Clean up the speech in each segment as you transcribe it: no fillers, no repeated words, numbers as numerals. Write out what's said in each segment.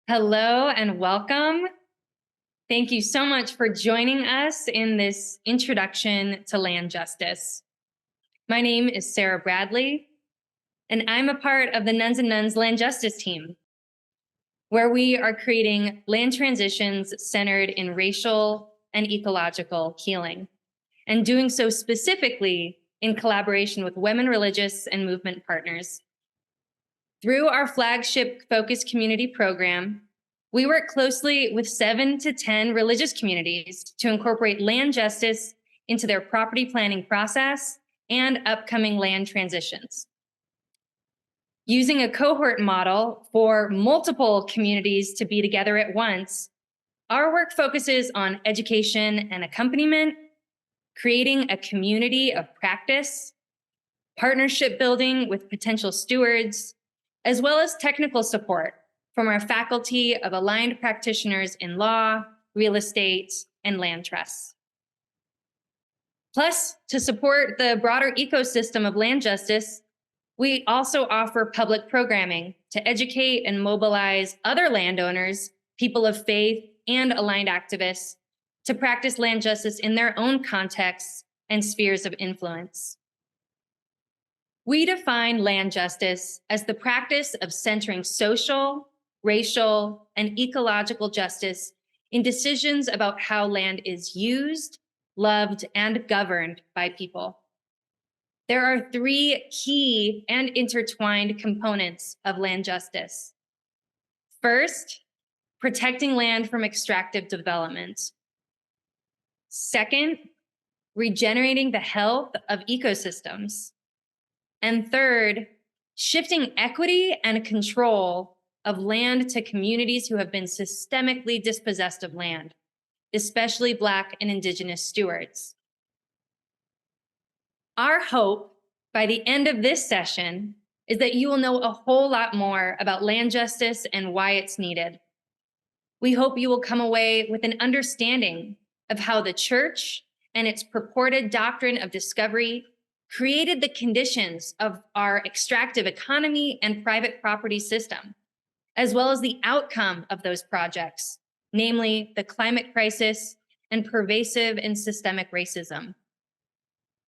Hello and welcome. Thank you so much for joining us in this introduction to land justice. My name is Sarah Bradley, and I'm a part of the Nuns and Nuns Land Justice team, where we are creating land transitions centered in racial and ecological healing, and doing so specifically in collaboration with women religious and movement partners. Through our flagship Focus Community program, we work closely with 7 to 10 religious communities to incorporate land justice into their property planning process and upcoming land transitions. Using a cohort model for multiple communities to be together at once, our work focuses on education and accompaniment, creating a community of practice, partnership building with potential stewards, as well as technical support from our faculty of aligned practitioners in law, real estate, and land trusts. Plus, to support the broader ecosystem of land justice, we also offer public programming to educate and mobilize other landowners, people of faith, and aligned activists to practice land justice in their own contexts and spheres of influence. We define land justice as the practice of centering social, racial, and ecological justice in decisions about how land is used, loved, and governed by people. There are 3 key and intertwined components of land justice. First, protecting land from extractive development. Second, regenerating the health of ecosystems. And third, shifting equity and control of land to communities who have been systemically dispossessed of land, especially Black and Indigenous stewards. Our hope by the end of this session is that you will know a whole lot more about land justice and why it's needed. We hope you will come away with an understanding of how the church and its purported doctrine of discovery created the conditions of our extractive economy and private property system, as well as the outcome of those projects, namely the climate crisis and pervasive and systemic racism.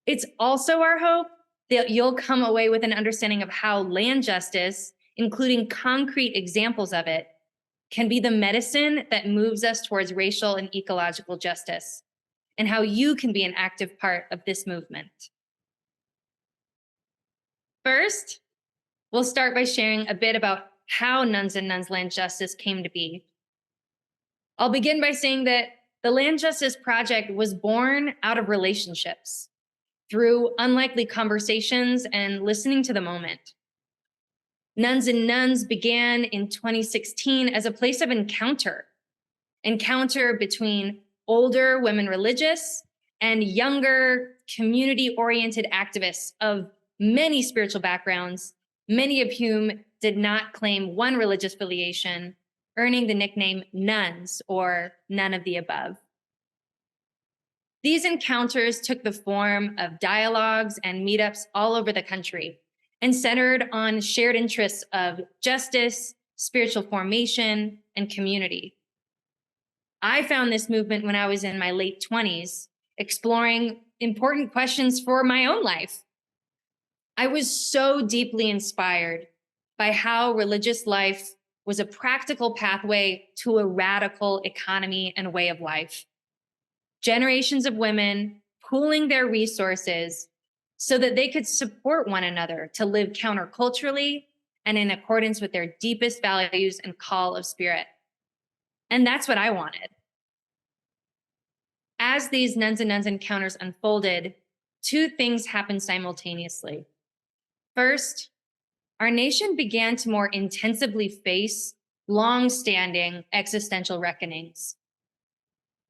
It's also our hope that you'll come away with an understanding of how land justice, including concrete examples of it, can be the medicine that moves us towards racial and ecological justice, and how you can be an active part of this movement. First, we'll start by sharing a bit about how Nuns and Nuns Land Justice came to be. I'll begin by saying that the Land Justice Project was born out of relationships, through unlikely conversations and listening to the moment. Nuns and Nuns began in 2016 as a place of encounter between older women religious and younger community-oriented activists of many spiritual backgrounds, many of whom did not claim one religious affiliation, earning the nickname nuns or none of the above. These encounters took the form of dialogues and meetups all over the country and centered on shared interests of justice, spiritual formation, and community. I found this movement when I was in my late 20s, exploring important questions for my own life. I was so deeply inspired by how religious life was a practical pathway to a radical economy and way of life. Generations of women pooling their resources so that they could support one another to live counterculturally and in accordance with their deepest values and call of spirit. And that's what I wanted. As these Nuns and Nuns encounters unfolded, 2 things happened simultaneously. First, our nation began to more intensively face long-standing existential reckonings.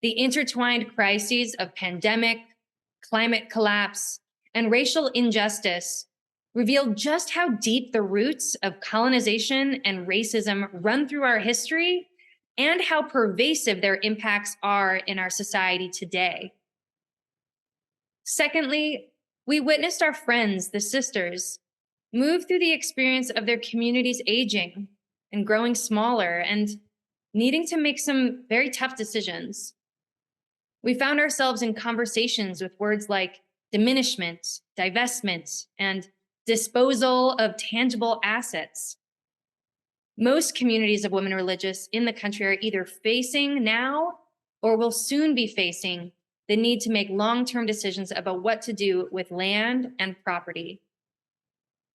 The intertwined crises of pandemic, climate collapse, and racial injustice revealed just how deep the roots of colonization and racism run through our history and how pervasive their impacts are in our society today. Secondly, we witnessed our friends, the sisters, move through the experience of their communities aging and growing smaller and needing to make some very tough decisions. We found ourselves in conversations with words like diminishment, divestment, and disposal of tangible assets. Most communities of women religious in the country are either facing now or will soon be facing the need to make long-term decisions about what to do with land and property.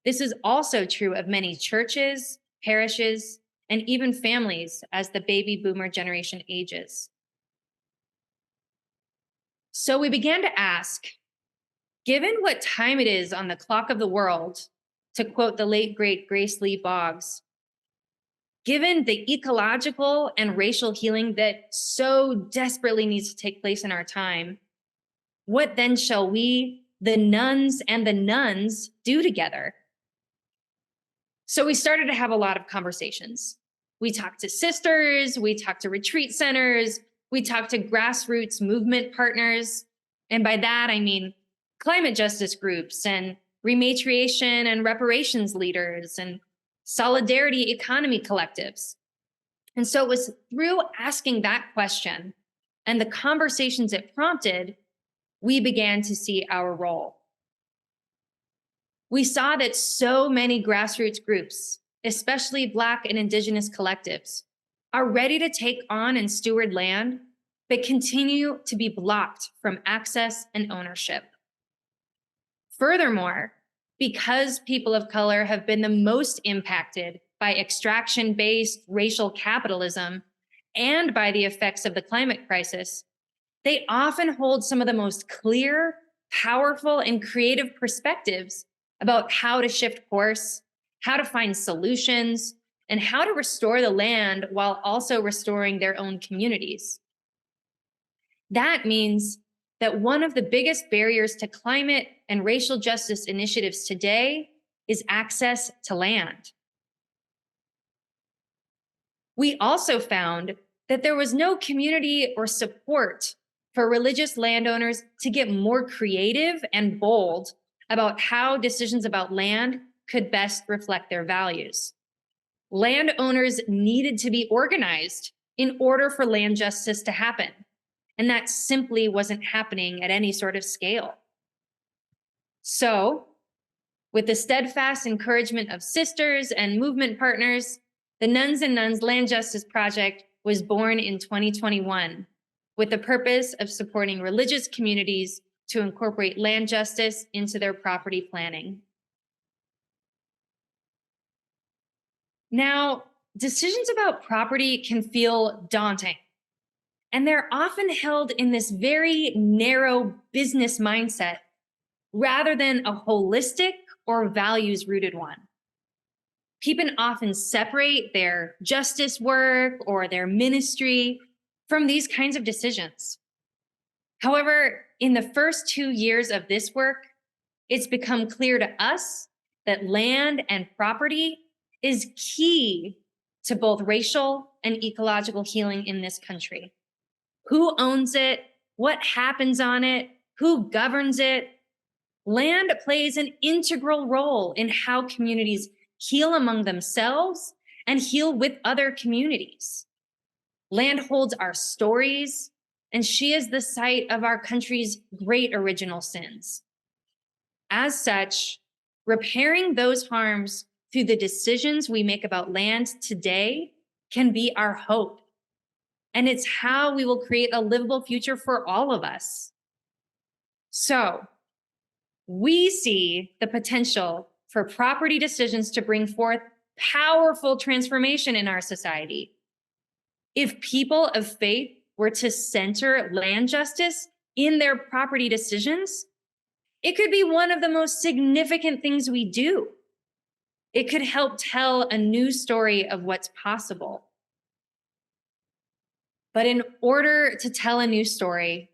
This is also true of many churches, parishes, and even families as the baby boomer generation ages. So we began to ask, given what time it is on the clock of the world, to quote the late great Grace Lee Boggs, given the ecological and racial healing that so desperately needs to take place in our time, what then shall we, the nuns and the nuns, do together? So we started to have a lot of conversations. We talked to sisters, we talked to retreat centers, we talked to grassroots movement partners. And by that, I mean climate justice groups and rematriation and reparations leaders and solidarity economy collectives. And so it was through asking that question and the conversations it prompted, we began to see our role. We saw that so many grassroots groups, especially Black and Indigenous collectives, are ready to take on and steward land, but continue to be blocked from access and ownership. Furthermore, because people of color have been the most impacted by extraction-based racial capitalism and by the effects of the climate crisis, they often hold some of the most clear, powerful, and creative perspectives about how to shift course, how to find solutions, and how to restore the land while also restoring their own communities. That means that one of the biggest barriers to climate and racial justice initiatives today is access to land. We also found that there was no community or support for religious landowners to get more creative and bold about how decisions about land could best reflect their values. Landowners needed to be organized in order for land justice to happen, and that simply wasn't happening at any sort of scale. So, with the steadfast encouragement of sisters and movement partners, the Nuns and Nuns Land Justice Project was born in 2021 with the purpose of supporting religious communities to incorporate land justice into their property planning. Now, decisions about property can feel daunting, and they're often held in this very narrow business mindset rather than a holistic or values-rooted one. People often separate their justice work or their ministry from these kinds of decisions. However, in the first 2 years of this work, it's become clear to us that land and property is key to both racial and ecological healing in this country. Who owns it? What happens on it? Who governs it? Land plays an integral role in how communities heal among themselves and heal with other communities. Land holds our stories, and she is the site of our country's great original sins. As such, repairing those harms through the decisions we make about land today can be our hope. And it's how we will create a livable future for all of us. So, we see the potential for property decisions to bring forth powerful transformation in our society. If people of faith were to center land justice in their property decisions, it could be one of the most significant things we do. It could help tell a new story of what's possible. But in order to tell a new story,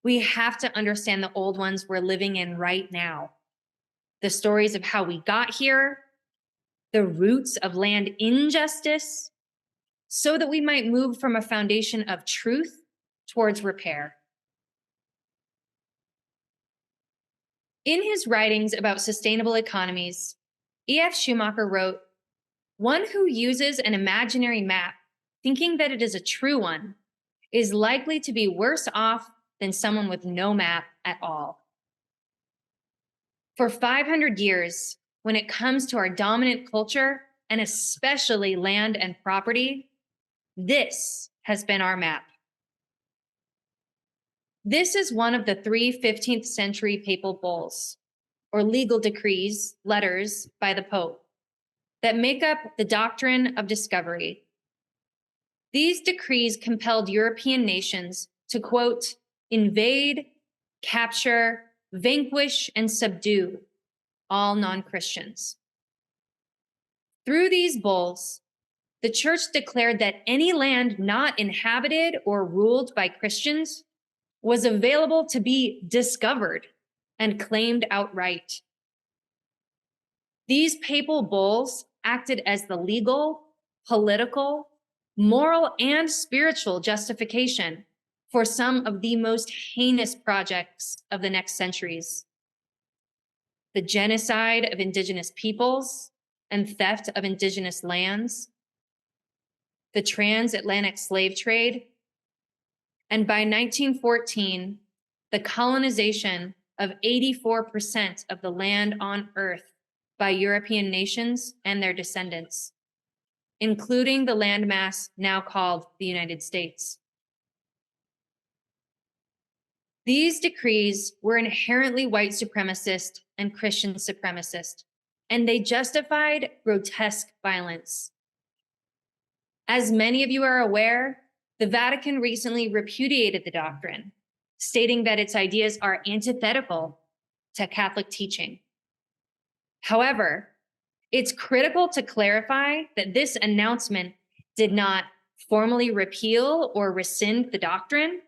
we have to understand the old ones we're living in right now. The stories of how we got here, the roots of land injustice, so that we might move from a foundation of truth towards repair. In his writings about sustainable economies, E.F. Schumacher wrote, "One who uses an imaginary map thinking that it is a true one, is likely to be worse off than someone with no map at all. For 500 years, when it comes to our dominant culture, and especially land and property, this has been our map. This is one of the three 15th century papal bulls, or legal decrees, letters by the Pope, that make up the doctrine of discovery. These decrees compelled European nations to, quote, invade, capture, vanquish, and subdue all non-Christians. Through these bulls, the church declared that any land not inhabited or ruled by Christians was available to be discovered and claimed outright. These papal bulls acted as the legal, political, moral, and spiritual justification for some of the most heinous projects of the next centuries: the genocide of indigenous peoples and theft of indigenous lands, the transatlantic slave trade, and by 1914, the colonization of 84% of the land on Earth by European nations and their descendants, including the landmass now called the United States. These decrees were inherently white supremacist and Christian supremacist, and they justified grotesque violence. As many of you are aware, the Vatican recently repudiated the doctrine, stating that its ideas are antithetical to Catholic teaching. However, it's critical to clarify that this announcement did not formally repeal or rescind the doctrine.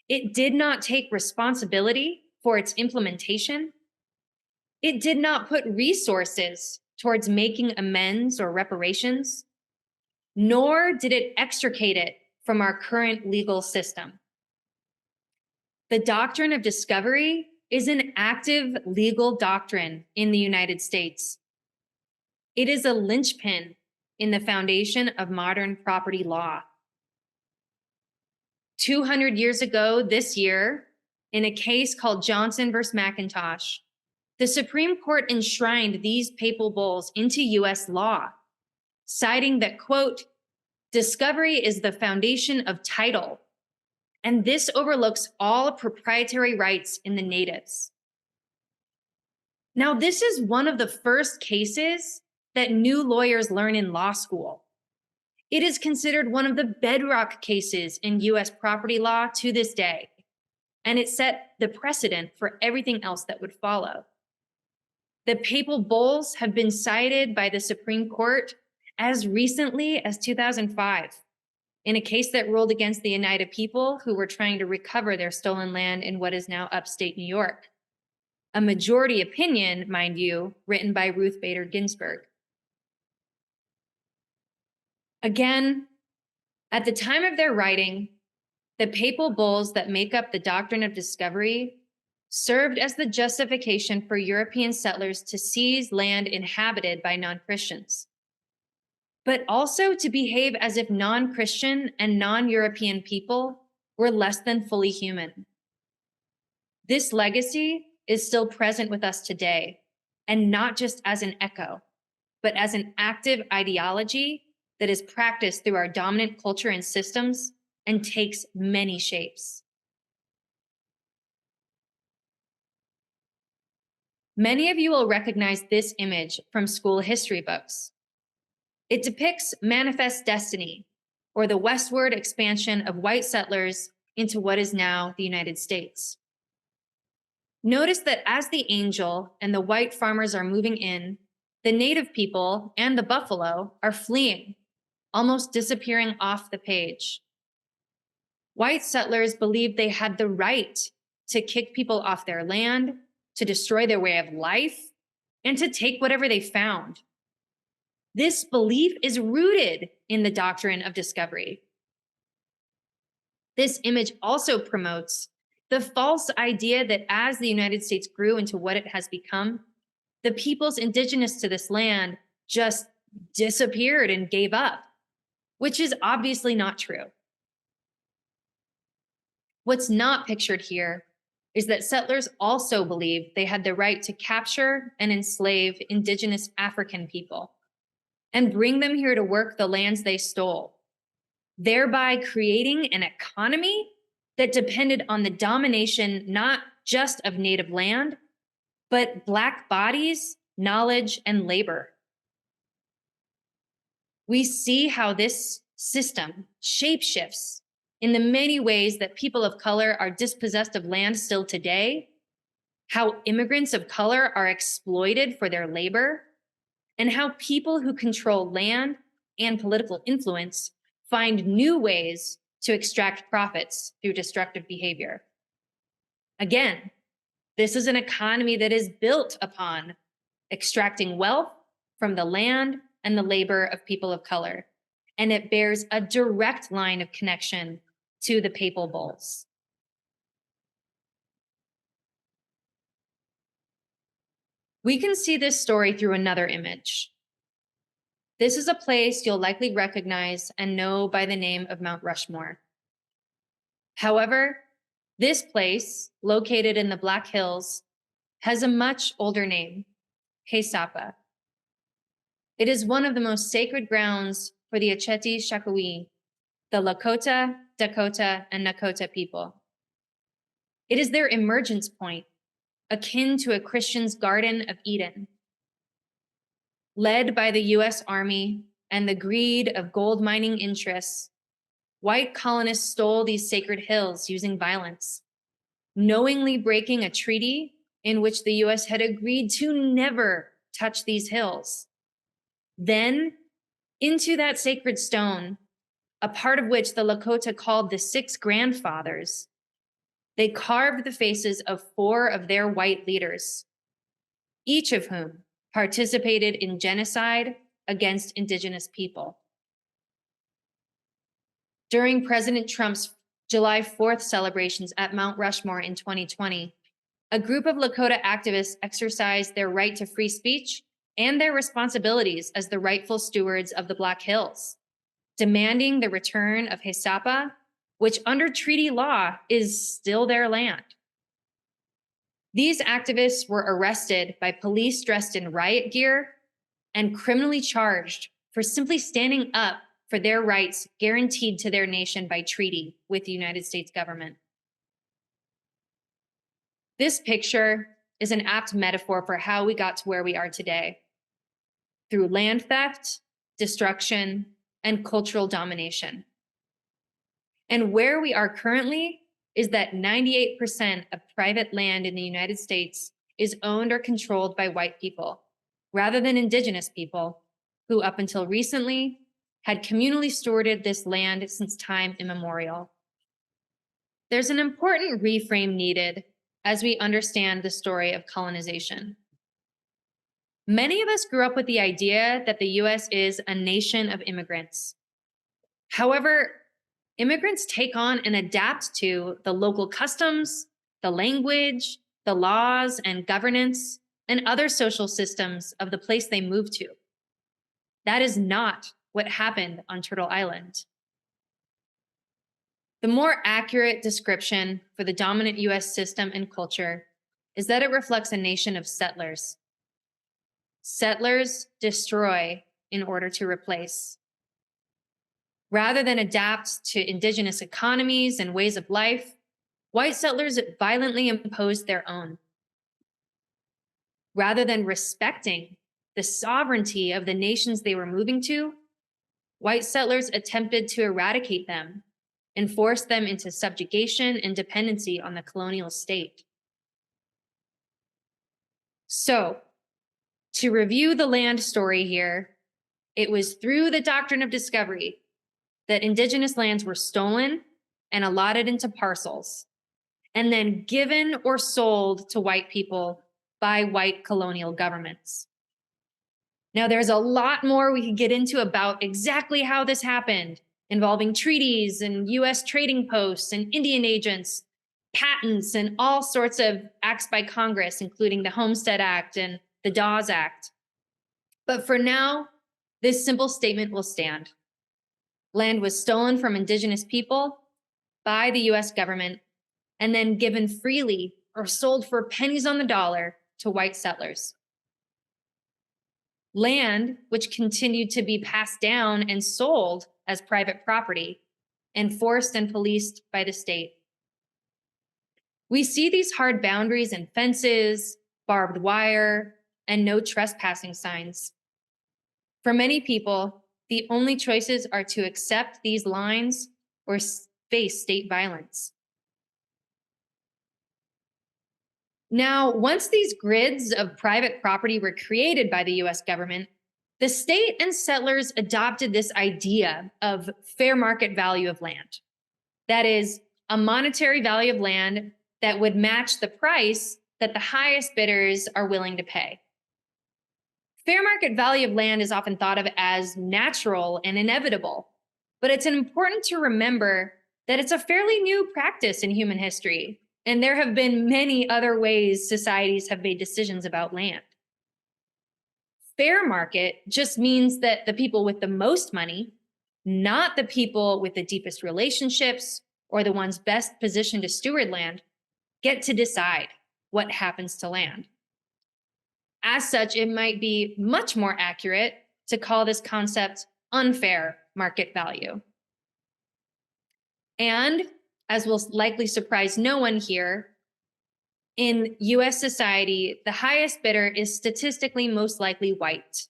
It did not take responsibility for its implementation. It did not put resources towards making amends or reparations, nor did it extricate it from our current legal system. The doctrine of discovery is an active legal doctrine in the United States. It is a linchpin in the foundation of modern property law. 200 years ago this year, in a case called Johnson versus McIntosh, the Supreme Court enshrined these papal bulls into US law, citing that, quote, discovery is the foundation of title, and this overlooks all proprietary rights in the natives. Now, this is one of the first cases that new lawyers learn in law school. It is considered one of the bedrock cases in US property law to this day, and it set the precedent for everything else that would follow. The papal bulls have been cited by the Supreme Court as recently as 2005 in a case that ruled against the Oneida people who were trying to recover their stolen land in what is now upstate New York. A majority opinion, mind you, written by Ruth Bader Ginsburg. Again, at the time of their writing, the papal bulls that make up the doctrine of discovery served as the justification for European settlers to seize land inhabited by non-Christians, but also to behave as if non-Christian and non-European people were less than fully human. This legacy is still present with us today, and not just as an echo, but as an active ideology that is practiced through our dominant culture and systems and takes many shapes. Many of you will recognize this image from school history books. It depicts manifest destiny, or the westward expansion of white settlers into what is now the United States. Notice that as the angel and the white farmers are moving in, the native people and the buffalo are fleeing, almost disappearing off the page. White settlers believed they had the right to kick people off their land, to destroy their way of life, and to take whatever they found. This belief is rooted in the doctrine of discovery. This image also promotes the false idea that as the United States grew into what it has become, the peoples indigenous to this land just disappeared and gave up, which is obviously not true. What's not pictured here is that settlers also believed they had the right to capture and enslave indigenous African people and bring them here to work the lands they stole, thereby creating an economy that depended on the domination not just of native land, but Black bodies, knowledge, and labor. We see how this system shapeshifts in the many ways that people of color are dispossessed of land still today, how immigrants of color are exploited for their labor, and how people who control land and political influence find new ways to extract profits through destructive behavior. Again, this is an economy that is built upon extracting wealth from the land and the labor of people of color, and it bears a direct line of connection to the papal bulls. We can see this story through another image. This is a place you'll likely recognize and know by the name of Mount Rushmore. However, this place, located in the Black Hills, has a much older name, Haisapa. It is one of the most sacred grounds for the Oceti Sakowin, the Lakota, Dakota, and Nakota people. It is their emergence point, akin to a Christian's Garden of Eden. Led by the US Army and the greed of gold mining interests, white colonists stole these sacred hills using violence, knowingly breaking a treaty in which the US had agreed to never touch these hills. Then, into that sacred stone, a part of which the Lakota called the Six Grandfathers, they carved the faces of 4 of their white leaders, each of whom participated in genocide against indigenous people. During President Trump's July 4th celebrations at Mount Rushmore in 2020, a group of Lakota activists exercised their right to free speech and their responsibilities as the rightful stewards of the Black Hills, demanding the return of Haisapa, which under treaty law is still their land. These activists were arrested by police dressed in riot gear and criminally charged for simply standing up for their rights guaranteed to their nation by treaty with the United States government. This picture is an apt metaphor for how we got to where we are today, through land theft, destruction, and cultural domination. And where we are currently is that 98% of private land in the United States is owned or controlled by white people, rather than indigenous people, who up until recently had communally stewarded this land since time immemorial. There's an important reframe needed as we understand the story of colonization. Many of us grew up with the idea that the US is a nation of immigrants. However, immigrants take on and adapt to the local customs, the language, the laws and governance, and other social systems of the place they move to. That is not what happened on Turtle Island. The more accurate description for the dominant US system and culture is that it reflects a nation of settlers. Settlers destroy in order to replace. Rather than adapt to indigenous economies and ways of life, white settlers violently imposed their own. Rather than respecting the sovereignty of the nations they were moving to, white settlers attempted to eradicate them and force them into subjugation and dependency on the colonial state. So, to review the land story here, it was through the doctrine of discovery that indigenous lands were stolen and allotted into parcels, and then given or sold to white people by white colonial governments. Now, there's a lot more we could get into about exactly how this happened, involving treaties and US trading posts and Indian agents, patents, and all sorts of acts by Congress, including the Homestead Act and the Dawes Act. But for now, this simple statement will stand. Land was stolen from indigenous people by the US government and then given freely or sold for pennies on the dollar to white settlers. Land, which continued to be passed down and sold as private property, enforced and policed by the state. We see these hard boundaries in fences, barbed wire, and no trespassing signs. For many people, the only choices are to accept these lines or face state violence. Now, once these grids of private property were created by the US government, the state and settlers adopted this idea of fair market value of land. That is, a monetary value of land that would match the price that the highest bidders are willing to pay. Fair market value of land is often thought of as natural and inevitable, but it's important to remember that it's a fairly new practice in human history, and there have been many other ways societies have made decisions about land. Fair market just means that the people with the most money, not the people with the deepest relationships or the ones best positioned to steward land, get to decide what happens to land. As such, it might be much more accurate to call this concept unfair market value. And as will likely surprise no one here, in US society, the highest bidder is statistically most likely white.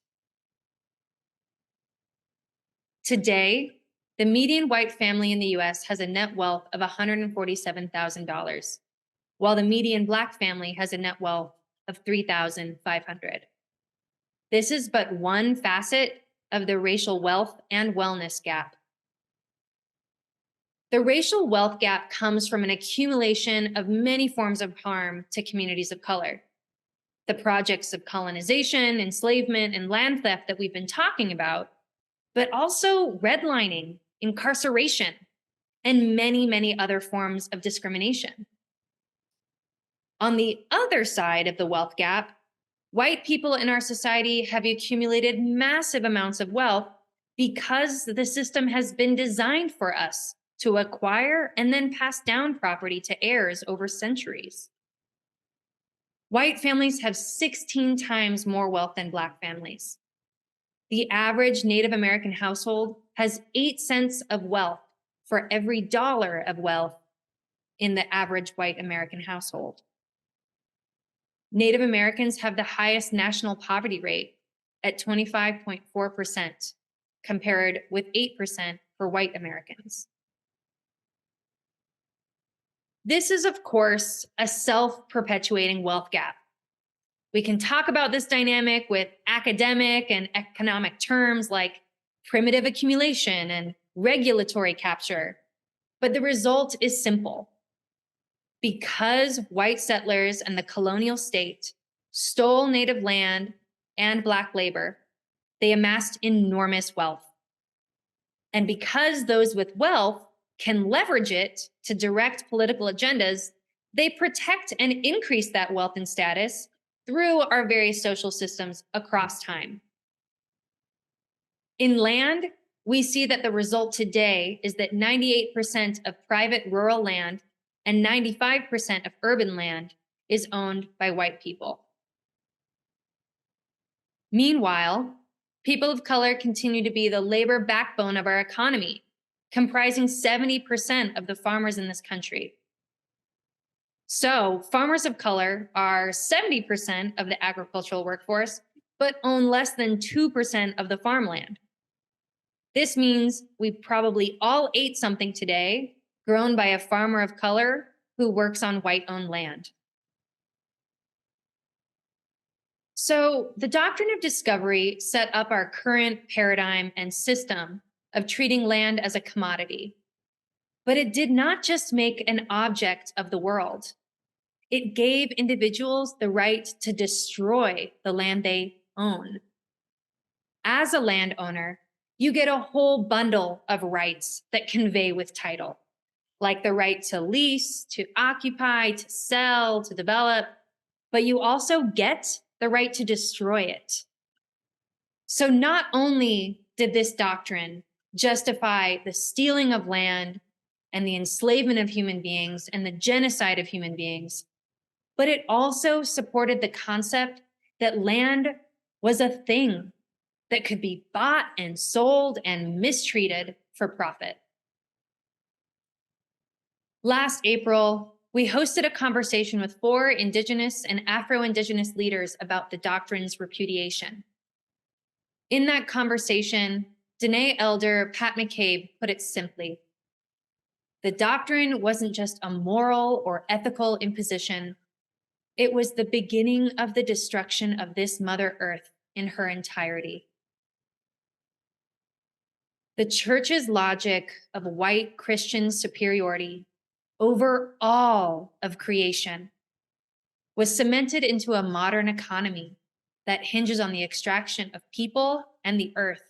Today, the median white family in the US has a net wealth of $147,000, while the median Black family has a net wealth of $3,500. This is but one facet of the racial wealth and wellness gap. The racial wealth gap comes from an accumulation of many forms of harm to communities of color. The projects of colonization, enslavement, and land theft that we've been talking about, but also redlining, incarceration, and many, many other forms of discrimination. On the other side of the wealth gap, white people in our society have accumulated massive amounts of wealth because the system has been designed for us to acquire and then pass down property to heirs over centuries. White families have 16 times more wealth than Black families. The average Native American household has 8 cents of wealth for every dollar of wealth in the average white American household. Native Americans have the highest national poverty rate at 25.4%, compared with 8% for white Americans. This is, of course, a self-perpetuating wealth gap. We can talk about this dynamic with academic and economic terms like primitive accumulation and regulatory capture, but the result is simple. Because white settlers and the colonial state stole Native land and Black labor, they amassed enormous wealth. And because those with wealth can leverage it to direct political agendas, they protect and increase that wealth and status through our various social systems across time. In land, we see that the result today is that 98% of private rural land and 95% of urban land is owned by white people. Meanwhile, people of color continue to be the labor backbone of our economy, comprising 70% of the farmers in this country. So, farmers of color are 70% of the agricultural workforce, but own less than 2% of the farmland. This means we probably all ate something today grown by a farmer of color who works on white-owned land. So, the doctrine of discovery set up our current paradigm and system of treating land as a commodity. But it did not just make an object of the world. It gave individuals the right to destroy the land they own. As a landowner, you get a whole bundle of rights that convey with title, like the right to lease, to occupy, to sell, to develop, but you also get the right to destroy it. So not only did this doctrine justify the stealing of land and the enslavement of human beings and the genocide of human beings, but it also supported the concept that land was a thing that could be bought and sold and mistreated for profit. Last April, we hosted a conversation with 4 Indigenous and Afro-Indigenous leaders about the doctrine's repudiation. In that conversation, Dene Elder Pat McCabe put it simply: the doctrine wasn't just a moral or ethical imposition, it was the beginning of the destruction of this Mother Earth in her entirety. The church's logic of white Christian superiority over all of creation was cemented into a modern economy that hinges on the extraction of people and the earth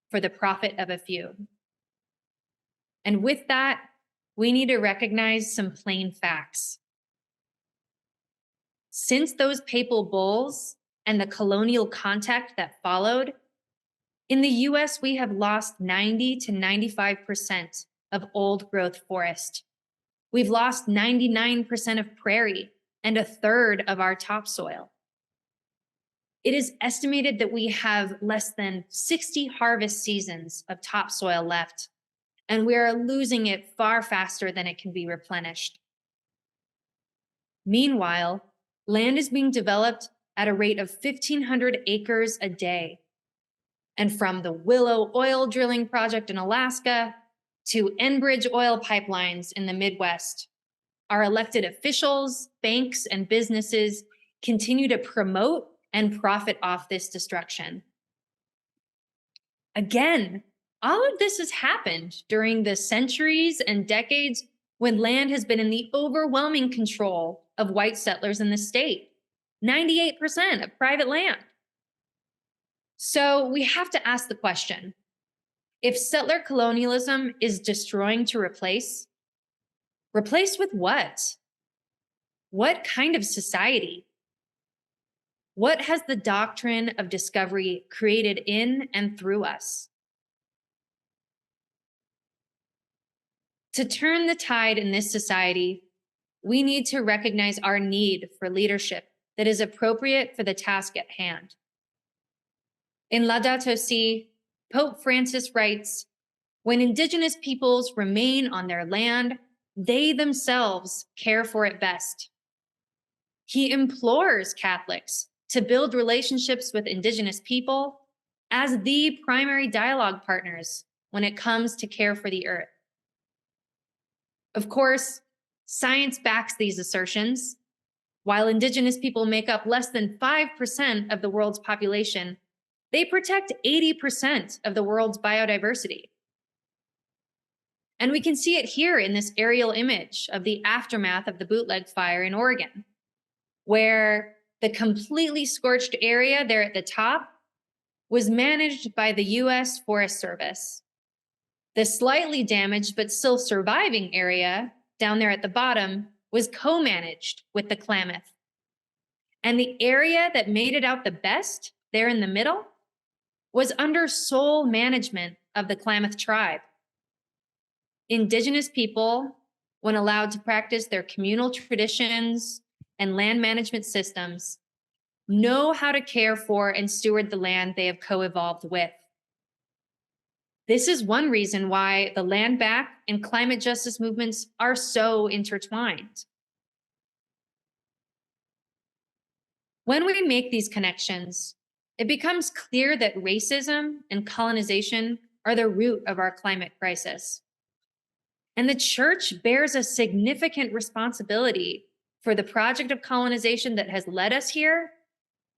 for the profit of a few. And with that, we need to recognize some plain facts. Since those papal bulls and the colonial contact that followed, in the US, we have lost 90 to 95% of old growth forest. We've lost 99% of prairie and a third of our topsoil. It is estimated that we have less than 60 harvest seasons of topsoil left, and we are losing it far faster than it can be replenished. Meanwhile, land is being developed at a rate of 1,500 acres a day. And from the Willow oil drilling project in Alaska to Enbridge oil pipelines in the Midwest, our elected officials, banks, and businesses continue to promote and profit off this destruction. Again, all of this has happened during the centuries and decades when land has been in the overwhelming control of white settlers in the state, 98% of private land. So we have to ask the question, if settler colonialism is destroying to replace with what? What kind of society? What has the doctrine of discovery created in and through us? To turn the tide in this society, we need to recognize our need for leadership that is appropriate for the task at hand. In Laudato Si', Pope Francis writes, "When indigenous peoples remain on their land, they themselves care for it best." He implores Catholics to build relationships with indigenous people as the primary dialogue partners when it comes to care for the earth. Of course, science backs these assertions. While indigenous people make up less than 5% of the world's population, they protect 80% of the world's biodiversity. And we can see it here in this aerial image of the aftermath of the bootleg fire in Oregon, where the completely scorched area there at the top was managed by the US Forest Service. The slightly damaged but still surviving area down there at the bottom was co-managed with the Klamath. And the area that made it out the best, there in the middle, was under sole management of the Klamath tribe. Indigenous people, when allowed to practice their communal traditions and land management systems, know how to care for and steward the land they have co-evolved with. This is one reason why the land back and climate justice movements are so intertwined. When we make these connections, it becomes clear that racism and colonization are the root of our climate crisis. And the church bears a significant responsibility for the project of colonization that has led us here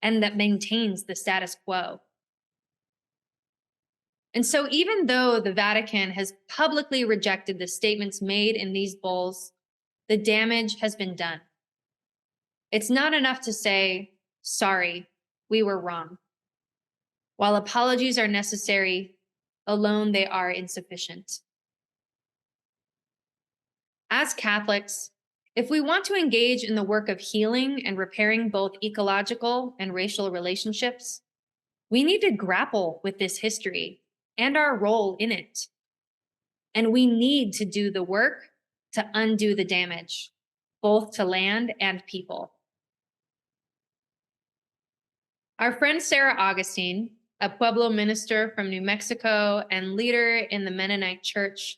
and that maintains the status quo. And so even though the Vatican has publicly rejected the statements made in these bulls, the damage has been done. It's not enough to say, sorry, we were wrong. While apologies are necessary, alone they are insufficient. As Catholics, if we want to engage in the work of healing and repairing both ecological and racial relationships, we need to grapple with this history and our role in it. And we need to do the work to undo the damage, both to land and people. Our friend Sarah Augustine, a Pueblo minister from New Mexico and leader in the Mennonite Church,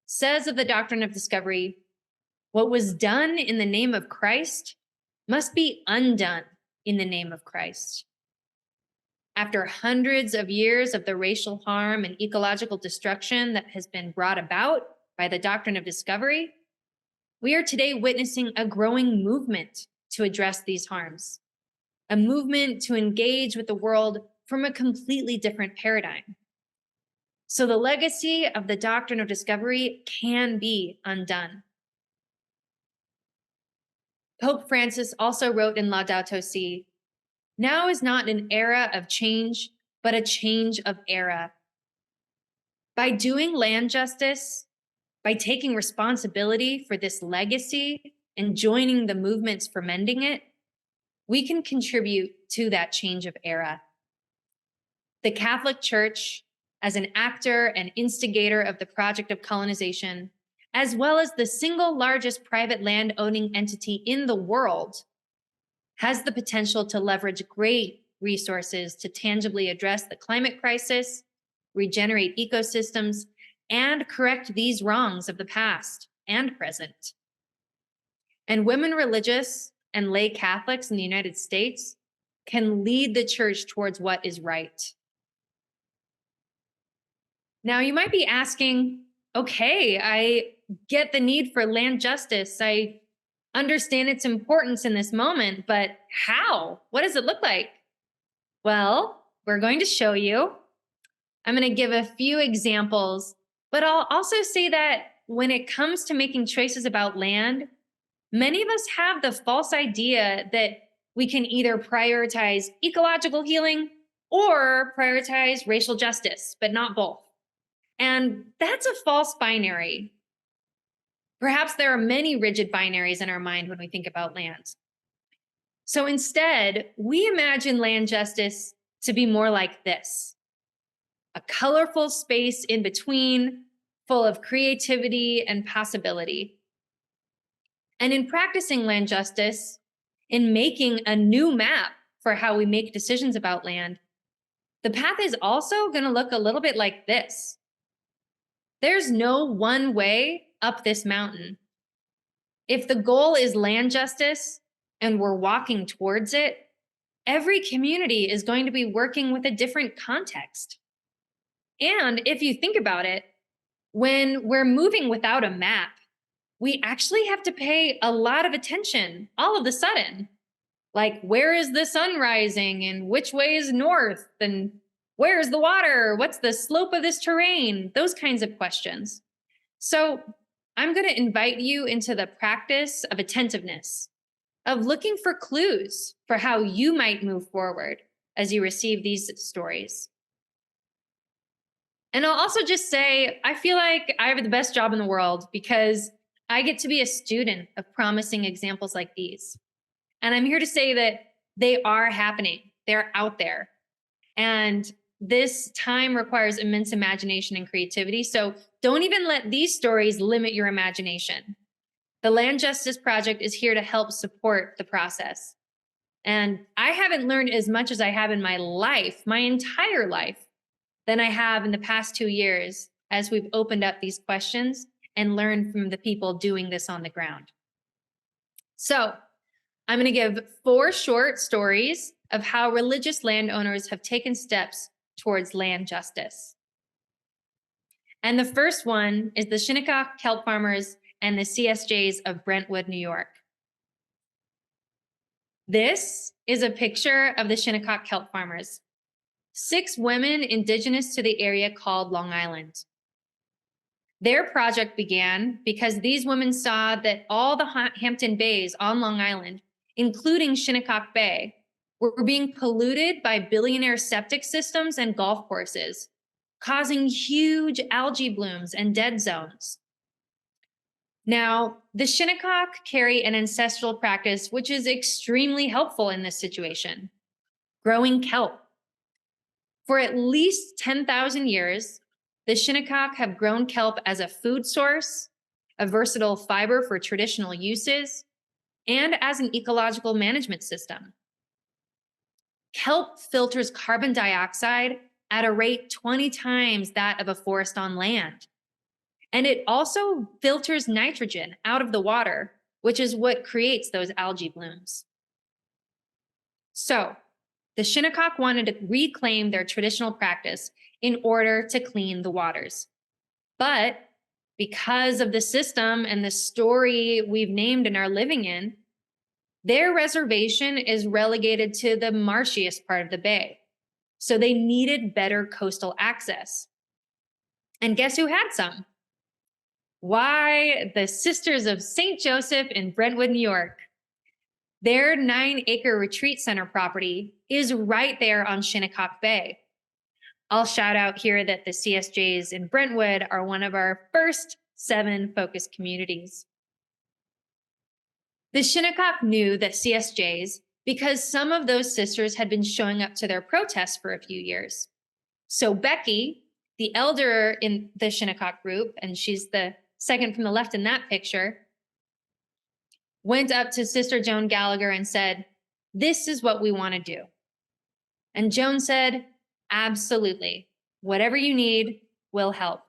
says of the doctrine of discovery, what was done in the name of Christ must be undone in the name of Christ. After hundreds of years of the racial harm and ecological destruction that has been brought about by the doctrine of discovery, we are today witnessing a growing movement to address these harms, a movement to engage with the world from a completely different paradigm. So the legacy of the doctrine of discovery can be undone. Pope Francis also wrote in Laudato Si, now is not an era of change, but a change of era. By doing land justice, by taking responsibility for this legacy and joining the movements for mending it, we can contribute to that change of era. The Catholic Church, as an actor and instigator of the project of colonization, as well as the single largest private land owning entity in the world, has the potential to leverage great resources to tangibly address the climate crisis, regenerate ecosystems, and correct these wrongs of the past and present. And women religious and lay Catholics in the United States can lead the church towards what is right. Now, you might be asking, okay, I get the need for land justice. I understand its importance in this moment, but how? What does it look like? Well, we're going to show you. I'm going to give a few examples, but I'll also say that when it comes to making choices about land, many of us have the false idea that we can either prioritize ecological healing or prioritize racial justice, but not both. And that's a false binary. Perhaps there are many rigid binaries in our mind when we think about land. So instead, we imagine land justice to be more like this: a colorful space in between, full of creativity and possibility. And in practicing land justice, in making a new map for how we make decisions about land, the path is also going to look a little bit like this. There's no one way up this mountain. If the goal is land justice and we're walking towards it, every community is going to be working with a different context. And if you think about it, when we're moving without a map, we actually have to pay a lot of attention all of a sudden. Like, where is the sun rising and which way is north? And where is the water? What's the slope of this terrain? Those kinds of questions. So I'm going to invite you into the practice of attentiveness, of looking for clues for how you might move forward as you receive these stories. And I'll also just say, I feel like I have the best job in the world because I get to be a student of promising examples like these. And I'm here to say that they are happening. They're out there. And this time requires immense imagination and creativity. So don't even let these stories limit your imagination. The Land Justice Project is here to help support the process. And I haven't learned as much as I have in my life, my entire life, than I have in the past 2 years as we've opened up these questions and learned from the people doing this on the ground. So I'm going to give 4 short stories of how religious landowners have taken steps towards land justice. And the first one is the Shinnecock kelp farmers and the CSJs of Brentwood, New York. This is a picture of the Shinnecock kelp farmers, 6 women indigenous to the area called Long Island. Their project began because these women saw that all the Hampton Bays on Long Island, including Shinnecock Bay, were being polluted by billionaire septic systems and golf courses, causing huge algae blooms and dead zones. Now, the Shinnecock carry an ancestral practice which is extremely helpful in this situation: growing kelp. For at least 10,000 years, the Shinnecock have grown kelp as a food source, a versatile fiber for traditional uses, and as an ecological management system. Kelp filters carbon dioxide at a rate 20 times that of a forest on land. And it also filters nitrogen out of the water, which is what creates those algae blooms. So, the Shinnecock wanted to reclaim their traditional practice in order to clean the waters. But because of the system and the story we've named and are living in, their reservation is relegated to the marshiest part of the bay. So they needed better coastal access. And guess who had some? Why, the Sisters of St. Joseph in Brentwood, New York. Their 9-acre retreat center property is right there on Shinnecock Bay. I'll shout out here that the CSJs in Brentwood are one of our first 7 focus communities. The Shinnecock knew the CSJs because some of those sisters had been showing up to their protests for a few years. So Becky, the elder in the Shinnecock group, and she's the second from the left in that picture, went up to Sister Joan Gallagher and said, "This is what we want to do." And Joan said, "Absolutely. Whatever you need, we'll help."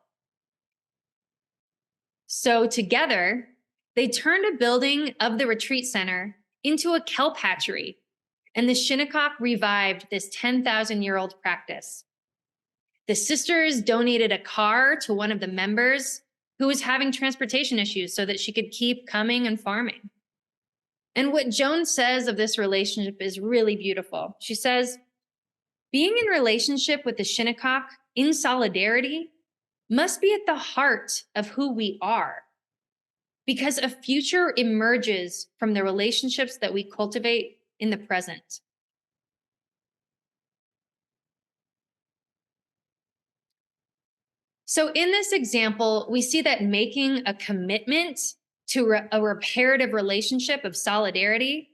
So together, they turned a building of the retreat center into a kelp hatchery, and the Shinnecock revived this 10,000-year-old practice. The sisters donated a car to one of the members who was having transportation issues so that she could keep coming and farming. And what Joan says of this relationship is really beautiful. She says, "Being in relationship with the Shinnecock in solidarity must be at the heart of who we are, because a future emerges from the relationships that we cultivate in the present." So in this example, we see that making a commitment to a reparative relationship of solidarity,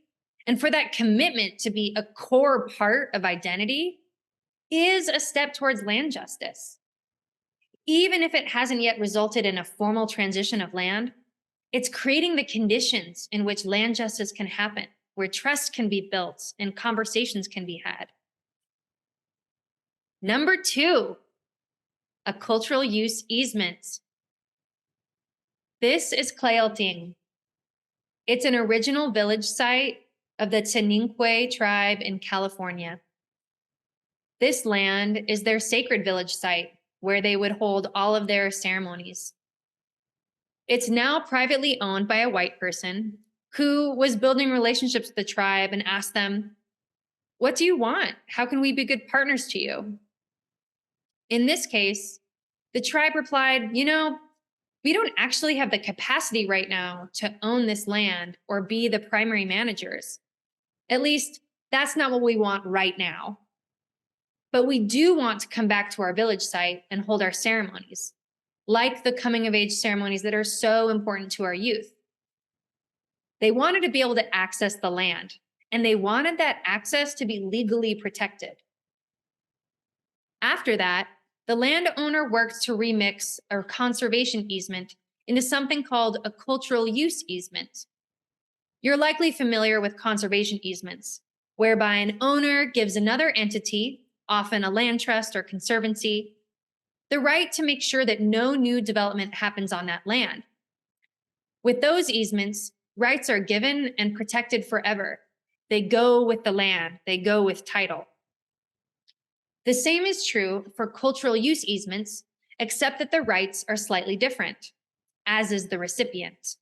and for that commitment to be a core part of identity, is a step towards land justice. Even if it hasn't yet resulted in a formal transition of land, it's creating the conditions in which land justice can happen, where trust can be built and conversations can be had. Number 2, a cultural use easement. This is Clayalting. It's an original village site of the Teninque tribe in California. This land is their sacred village site where they would hold all of their ceremonies. It's now privately owned by a white person who was building relationships with the tribe and asked them, "What do you want? How can we be good partners to you?" In this case, the tribe replied, "We don't actually have the capacity right now to own this land or be the primary managers. At least, that's not what we want right now. But we do want to come back to our village site and hold our ceremonies, like the coming of age ceremonies that are so important to our youth." They wanted to be able to access the land, and they wanted that access to be legally protected. After that, the landowner worked to remix a conservation easement into something called a cultural use easement. You're likely familiar with conservation easements, whereby an owner gives another entity, often a land trust or conservancy, the right to make sure that no new development happens on that land. With those easements, rights are given and protected forever. They go with the land, they go with title. The same is true for cultural use easements, except that the rights are slightly different, as is the recipient.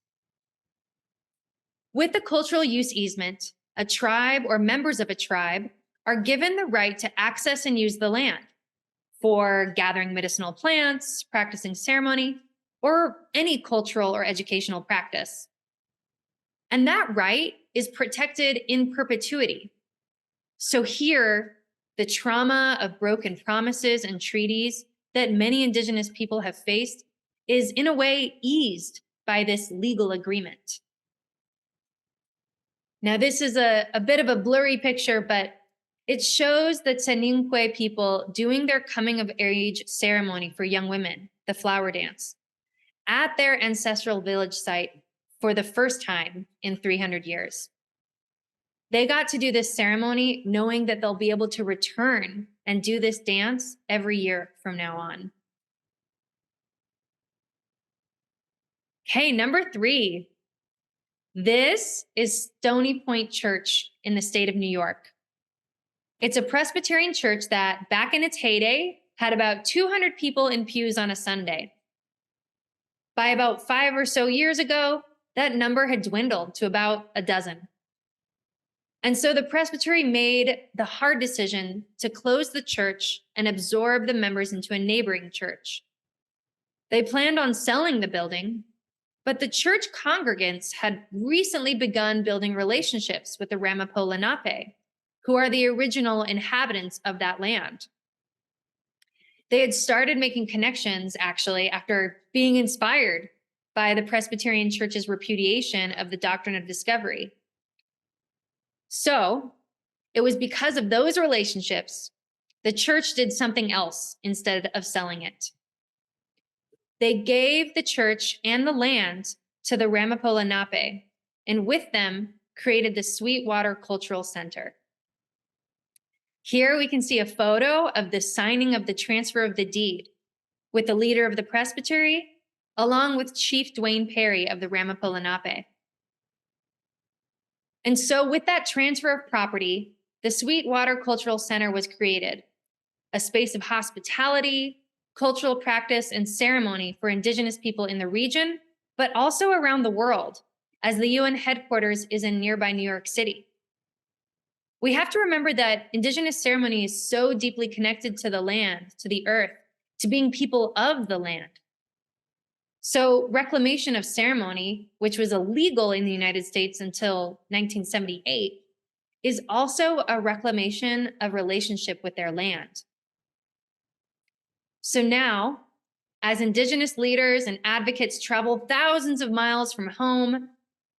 With the cultural use easement, a tribe or members of a tribe are given the right to access and use the land for gathering medicinal plants, practicing ceremony, or any cultural or educational practice. And that right is protected in perpetuity. So here, the trauma of broken promises and treaties that many Indigenous people have faced is in a way eased by this legal agreement. Now, this is a bit of a blurry picture, but It shows the Tseninque people doing their coming of age ceremony for young women, the flower dance, at their ancestral village site for the first time in 300 years. They got to do this ceremony knowing that they'll be able to return and do this dance every year from now on. Okay, number 3. This is Stony Point Church in the state of New York. It's a Presbyterian church that, back in its heyday, had about 200 people in pews on a Sunday. By about 5 or so years ago, that number had dwindled to about a dozen. And so the presbytery made the hard decision to close the church and absorb the members into a neighboring church. They planned on selling the building, but the church congregants had recently begun building relationships with the Ramapo Lenape, who are the original inhabitants of that land. They had started making connections, actually, after being inspired by the Presbyterian Church's repudiation of the doctrine of discovery. So it was because of those relationships, the church did something else instead of selling it. They gave the church and the land to the Ramapo Lenape, and with them created the Sweetwater Cultural Center. Here we can see a photo of the signing of the transfer of the deed with the leader of the presbytery, along with Chief Dwayne Perry of the Ramapo Lenape. And so with that transfer of property, the Sweetwater Cultural Center was created, a space of hospitality, cultural practice, and ceremony for Indigenous people in the region, but also around the world, as the UN headquarters is in nearby New York City. We have to remember that Indigenous ceremony is so deeply connected to the land, to the earth, to being people of the land. So reclamation of ceremony, which was illegal in the United States until 1978, is also a reclamation of relationship with their land. So now, as Indigenous leaders and advocates travel thousands of miles from home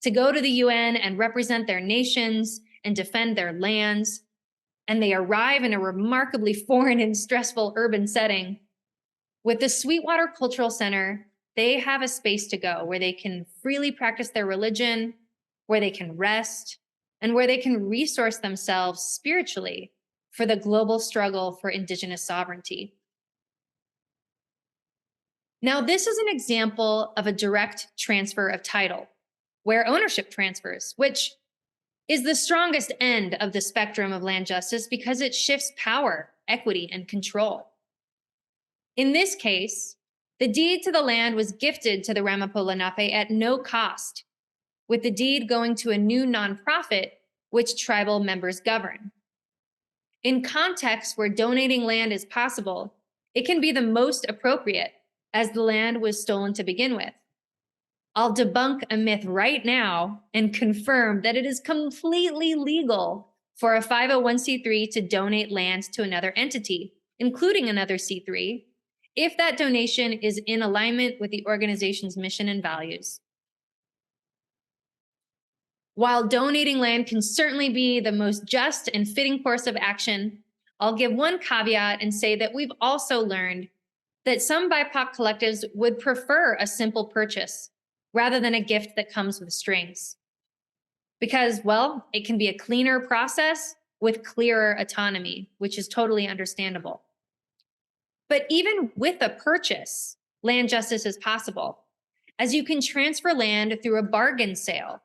to go to the UN and represent their nations and defend their lands, and they arrive in a remarkably foreign and stressful urban setting, with the Sweetwater Cultural Center, they have a space to go where they can freely practice their religion, where they can rest, and where they can resource themselves spiritually for the global struggle for Indigenous sovereignty. Now, this is an example of a direct transfer of title, where ownership transfers, which is the strongest end of the spectrum of land justice because it shifts power, equity, and control. In this case, the deed to the land was gifted to the Ramapo Lenape at no cost, with the deed going to a new nonprofit which tribal members govern. In contexts where donating land is possible, it can be the most appropriate, as the land was stolen to begin with. I'll debunk a myth right now and confirm that it is completely legal for a 501c3 to donate land to another entity, including another C3, if that donation is in alignment with the organization's mission and values. While donating land can certainly be the most just and fitting course of action, I'll give one caveat and say that we've also learned that some BIPOC collectives would prefer a simple purchase rather than a gift that comes with strings. Because, well, it can be a cleaner process with clearer autonomy, which is totally understandable. But even with a purchase, land justice is possible, as you can transfer land through a bargain sale,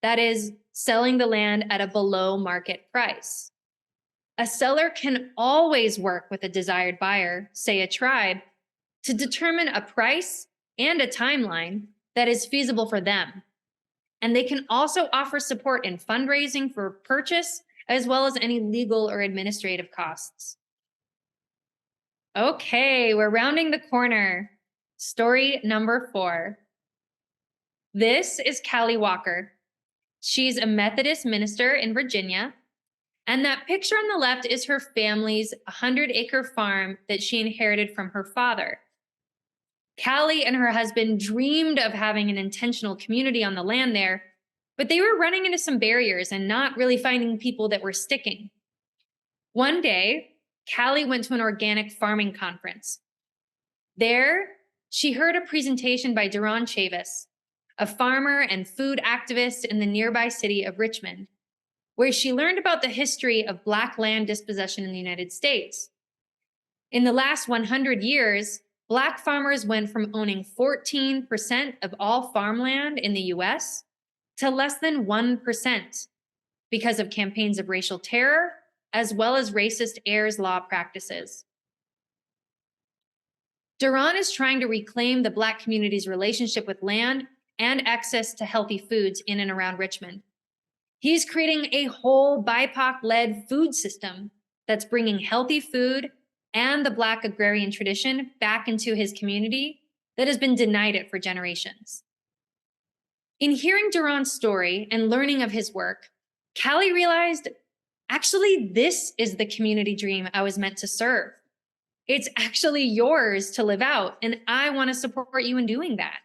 that is, selling the land at a below market price. A seller can always work with a desired buyer, say a tribe, to determine a price and a timeline that is feasible for them. And they can also offer support in fundraising for purchase, as well as any legal or administrative costs. Okay, we're rounding the corner. Story number 4. This is Callie Walker. She's a Methodist minister in Virginia. And that picture on the left is her family's 100-acre farm that she inherited from her father. Callie and her husband dreamed of having an intentional community on the land there, but they were running into some barriers and not really finding people that were sticking. One day, Callie went to an organic farming conference. There, she heard a presentation by Duran Chavis, a farmer and food activist in the nearby city of Richmond, where she learned about the history of Black land dispossession in the United States. In the last 100 years, Black farmers went from owning 14% of all farmland in the US to less than 1% because of campaigns of racial terror, as well as racist heirs law practices. Duran is trying to reclaim the Black community's relationship with land and access to healthy foods in and around Richmond. He's creating a whole BIPOC-led food system that's bringing healthy food and the Black agrarian tradition back into his community that has been denied it for generations. In hearing Duran's story and learning of his work, Callie realized, actually, this is the community dream I was meant to serve. It's actually yours to live out, and I want to support you in doing that.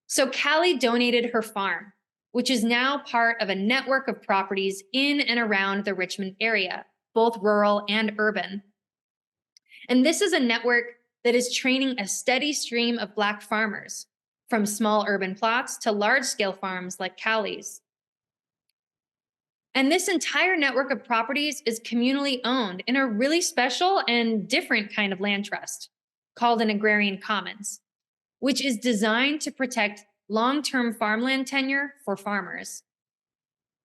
So Callie donated her farm, which is now part of a network of properties in and around the Richmond area, both rural and urban. And this is a network that is training a steady stream of Black farmers, from small urban plots to large-scale farms like Callie's. And this entire network of properties is communally owned in a really special and different kind of land trust called an agrarian commons, which is designed to protect long-term farmland tenure for farmers.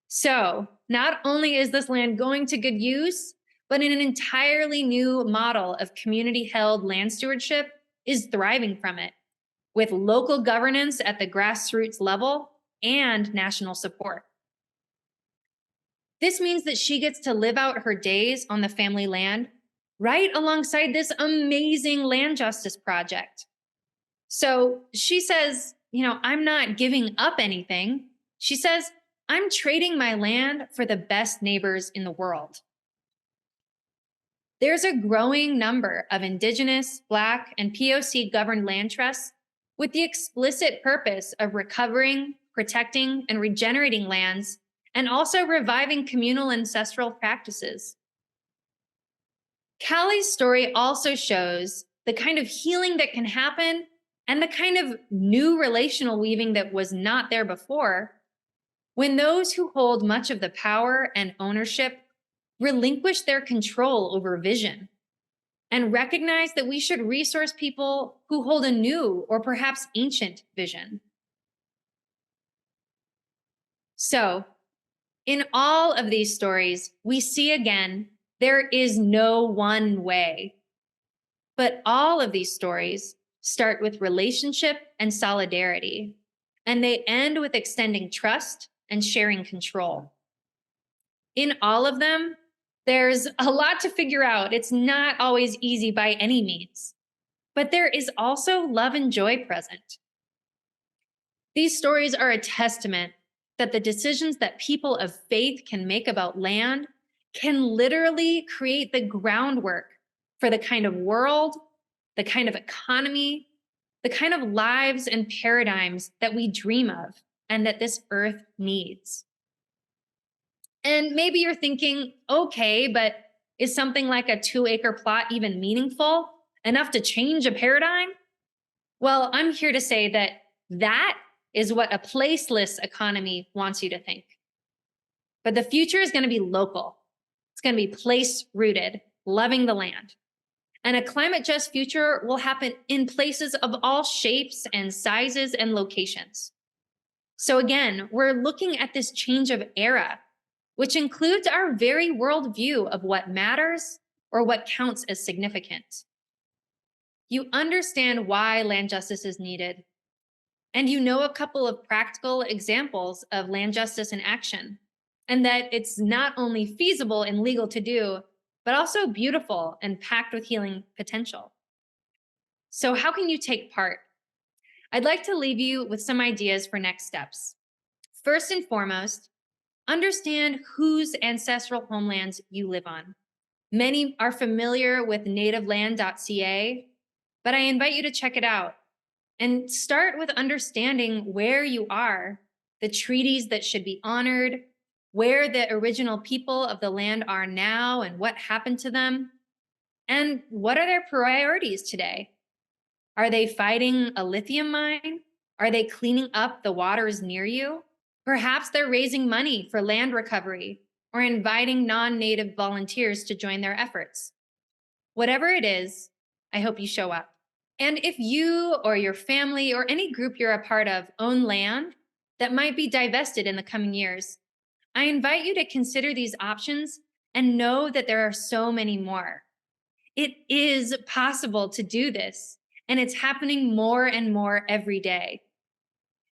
So not only is this land going to good use, but in an entirely new model of community-held land stewardship is thriving from it, with local governance at the grassroots level and national support. This means that she gets to live out her days on the family land right alongside this amazing land justice project. So she says, I'm not giving up anything. She says, I'm trading my land for the best neighbors in the world. There's a growing number of Indigenous, Black, and POC governed land trusts with the explicit purpose of recovering, protecting, and regenerating lands, and also reviving communal ancestral practices. Callie's story also shows the kind of healing that can happen and the kind of new relational weaving that was not there before when those who hold much of the power and ownership relinquish their control over vision and recognize that we should resource people who hold a new or perhaps ancient vision. So, in all of these stories, we see again, there is no one way. But all of these stories start with relationship and solidarity, and they end with extending trust and sharing control. In all of them, there's a lot to figure out. It's not always easy by any means, but there is also love and joy present. These stories are a testament that the decisions that people of faith can make about land can literally create the groundwork for the kind of world, the kind of economy, the kind of lives and paradigms that we dream of and that this earth needs. And maybe you're thinking, okay, but is something like a 2-acre plot even meaningful enough to change a paradigm? Well, I'm here to say that is what a placeless economy wants you to think. But the future is going to be local. It's going to be place-rooted, loving the land. And a climate just future will happen in places of all shapes and sizes and locations. So again, we're looking at this change of era, which includes our very worldview of what matters or what counts as significant. You understand why land justice is needed, and you know a couple of practical examples of land justice in action, and that it's not only feasible and legal to do, but also beautiful and packed with healing potential. So how can you take part? I'd like to leave you with some ideas for next steps. First and foremost, understand whose ancestral homelands you live on. Many are familiar with nativeland.ca, but I invite you to check it out and start with understanding where you are, the treaties that should be honored, where the original people of the land are now and what happened to them, and what are their priorities today. Are they fighting a lithium mine? Are they cleaning up the waters near you? Perhaps they're raising money for land recovery or inviting non native volunteers to join their efforts. Whatever it is, I hope you show up. And if you or your family or any group you're a part of own land that might be divested in the coming years, I invite you to consider these options and know that there are so many more. It is possible to do this, and it's happening more and more every day.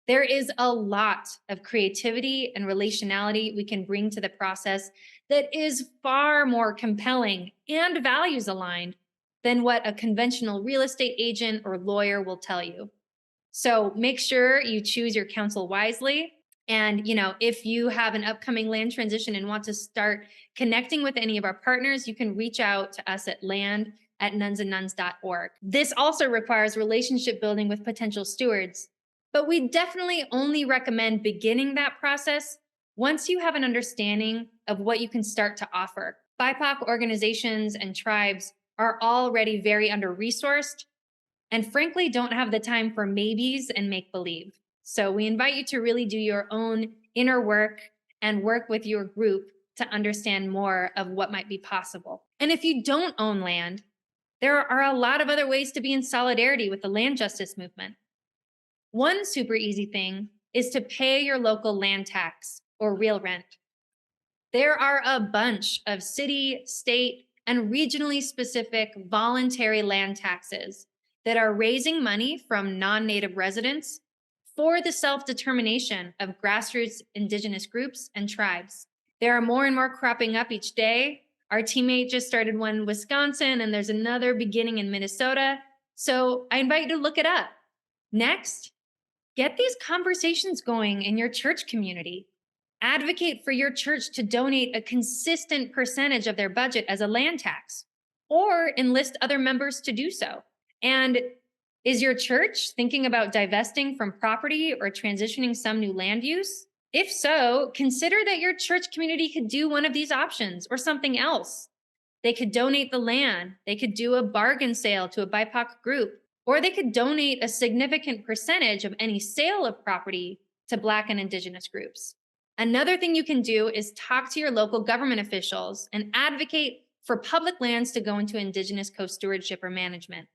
There is a lot of creativity and relationality we can bring to the process that is far more compelling and values aligned than what a conventional real estate agent or lawyer will tell you. So make sure you choose your counsel wisely. And, if you have an upcoming land transition and want to start connecting with any of our partners, you can reach out to us at land@nunsandnuns.org. This also requires relationship building with potential stewards, but we definitely only recommend beginning that process once you have an understanding of what you can start to offer. BIPOC organizations and tribes are already very under resourced and frankly don't have the time for maybes and make believe. So we invite you to really do your own inner work and work with your group to understand more of what might be possible. And if you don't own land, there are a lot of other ways to be in solidarity with the land justice movement. One super easy thing is to pay your local land tax or real rent. There are a bunch of city, state, and regionally specific voluntary land taxes that are raising money from non native residents for the self determination of grassroots indigenous groups and tribes. There are more and more cropping up each day. Our teammate just started one in Wisconsin, and there's another beginning in Minnesota. So I invite you to look it up. Next, get these conversations going in your church community. Advocate for your church to donate a consistent percentage of their budget as a land tax, or enlist other members to do so. And is your church thinking about divesting from property or transitioning some new land use? If so, consider that your church community could do one of these options or something else. They could donate the land, they could do a bargain sale to a BIPOC group, or they could donate a significant percentage of any sale of property to Black and Indigenous groups. Another thing you can do is talk to your local government officials and advocate for public lands to go into Indigenous co-stewardship or management.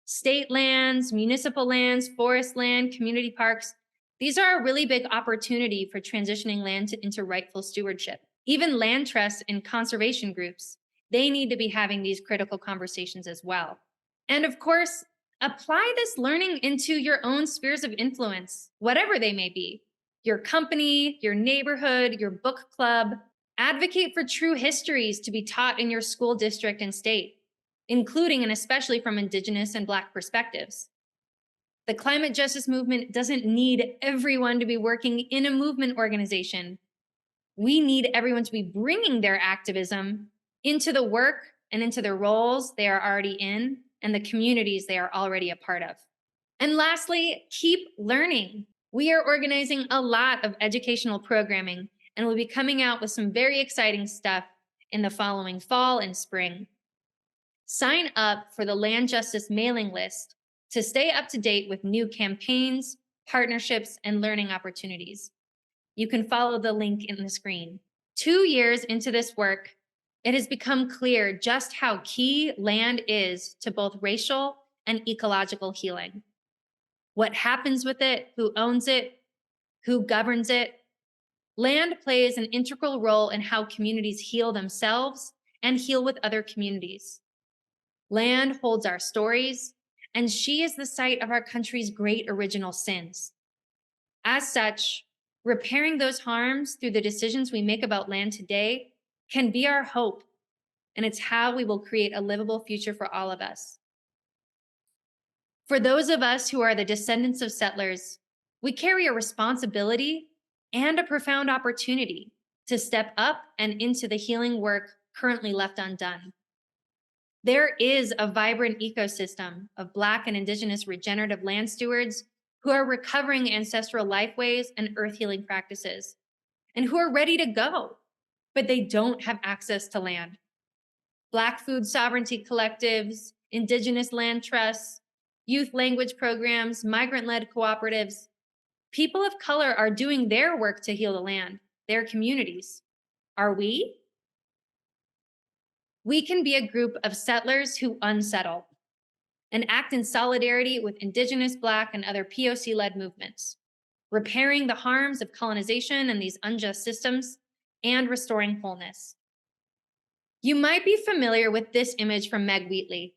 State lands, municipal lands, forest land, community parks, these are a really big opportunity for transitioning land into rightful stewardship. Even land trusts and conservation groups, they need to be having these critical conversations as well. And of course, apply this learning into your own spheres of influence, whatever they may be. Your company, your neighborhood, your book club. Advocate for true histories to be taught in your school district and state, including and especially from Indigenous and Black perspectives. The climate justice movement doesn't need everyone to be working in a movement organization. We need everyone to be bringing their activism into the work and into the roles they are already in and the communities they are already a part of. And lastly, keep learning. We are organizing a lot of educational programming and we'll be coming out with some very exciting stuff in the following fall and spring. Sign up for the Land Justice mailing list to stay up to date with new campaigns, partnerships, and learning opportunities. You can follow the link in the screen. 2 years into this work, it has become clear just how key land is to both racial and ecological healing. What happens with it, who owns it, who governs it. Land plays an integral role in how communities heal themselves and heal with other communities. Land holds our stories, and she is the site of our country's great original sins. As such, repairing those harms through the decisions we make about land today can be our hope, and it's how we will create a livable future for all of us. For those of us who are the descendants of settlers, we carry a responsibility and a profound opportunity to step up and into the healing work currently left undone. There is a vibrant ecosystem of Black and Indigenous regenerative land stewards who are recovering ancestral lifeways and earth healing practices. and who are ready to go, but they don't have access to land. Black food sovereignty collectives, indigenous land trusts, youth language programs, migrant-led cooperatives. People of color are doing their work to heal the land, their communities. Are we? We can be a group of settlers who unsettle and act in solidarity with Indigenous, Black, and other POC-led movements, repairing the harms of colonization and these unjust systems and restoring wholeness. You might be familiar with this image from Meg Wheatley.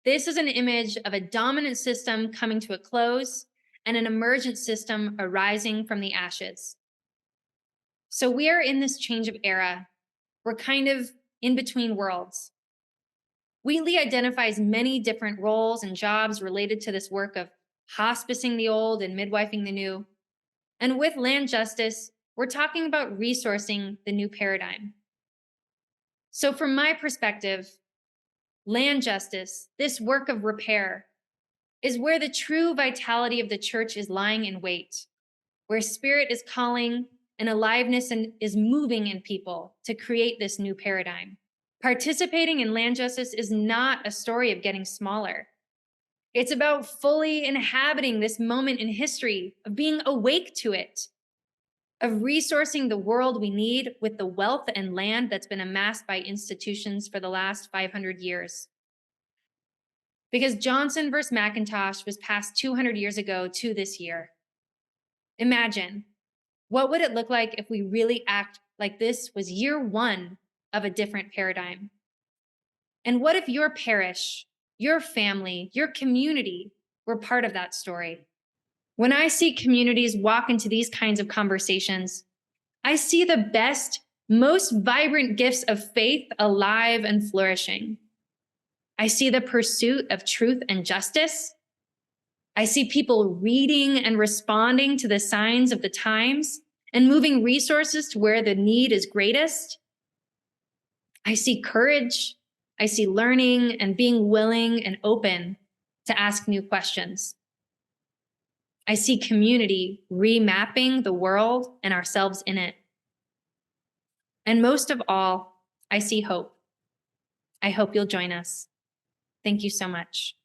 This is an image of a dominant system coming to a close and an emergent system arising from the ashes. So we are in this change of era. We're kind of in between worlds. Wheatley identifies many different roles and jobs related to this work of hospicing the old and midwifing the new. And with land justice, we're talking about resourcing the new paradigm. So from my perspective, land justice, this work of repair, is where the true vitality of the church is lying in wait, where spirit is calling and aliveness is moving in people to create this new paradigm. Participating in land justice is not a story of getting smaller. It's about fully inhabiting this moment in history, of being awake to it, of resourcing the world we need with the wealth and land that's been amassed by institutions for the last 500 years. Because Johnson versus McIntosh was passed 200 years ago to this year. Imagine, what would it look like if we really act like this was year one of a different paradigm? And what if your parish, your family, your community were part of that story? When I see communities walk into these kinds of conversations, I see the best, most vibrant gifts of faith alive and flourishing. I see the pursuit of truth and justice. I see people reading and responding to the signs of the times and moving resources to where the need is greatest. I see courage. I see learning and being willing and open to ask new questions. I see community remapping the world and ourselves in it. And most of all, I see hope. I hope you'll join us. Thank you so much.